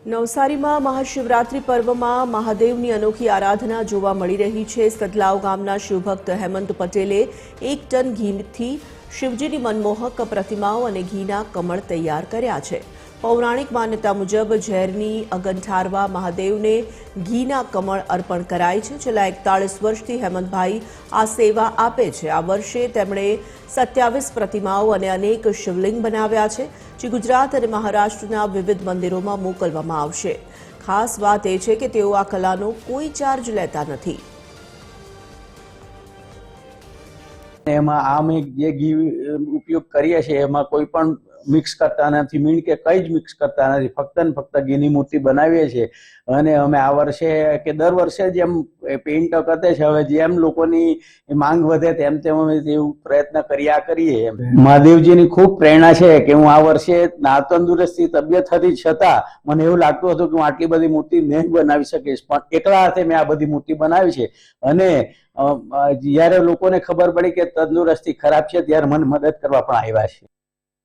નવસારીમાં મહાશિવરાત્રી પર્વમાં મહાદેવની અનોખી આરાધના જોવા મળી રહી છે। સદલાવ ગામના શિવભક્ત હેમંત પટેલે 1 ટન ઘીથી શિવજીની મનમોહક પ્રતિમાઓ અને ઘીના કમળ તૈયાર કર્યા છે। પૌરાણિક માન્યતા મુજબ ઝેરની અગન ઠારવા મહાદેવને ઘીના કમળ અર્પણ કરાય છે। છેલ્લા 41 વર્ષથી હેમંતભાઈ આ સેવા આપે છે। આ વર્ષે તેમણે 27 પ્રતિમાઓ અને અનેક શિવલિંગ બનાવ્યા છે, જે ગુજરાત અને મહારાષ્ટ્રના વિવિધ મંદિરોમાં મોકલવામાં આવશે। ખાસ વાત એ છે કે તેઓ આ કલાનો કોઈ ચાર્જ લેતા નથી। એમાં અમે જે ઘી ઉપયોગ કરીએ છીએ એમાં કોઈ પણ મિક્સ કરતા નથી, મીણ કે કંઈ જ મિક્સ કરતા નથી, ફક્ત ને ફક્ત ઘીની મૂર્તિ બનાવીએ છીએ। અને અમે આ વર્ષે કે દર વર્ષે જેમ પેઇન્ટ કરતે છે, હવે જેમ લોકોની માંગ વધે તેમ તેમ અમે એવું પ્રયત્ન કર્યા કરીએ। મહાદેવજીની ખૂબ પ્રેરણા છે કે હું આ વર્ષે તંદુરસ્તી તબિયત હતી છતાં મને એવું લાગતું હતું કે હું આટલી બધી મૂર્તિ નહીં બનાવી શકીશ, પણ એકલા હાથે મેં આ બધી મૂર્તિ બનાવી છે। અને જ્યારે લોકોને ખબર પડી કે તંદુરસ્તી ખરાબ છે ત્યારે મને મદદ કરવા પણ આવ્યા છે।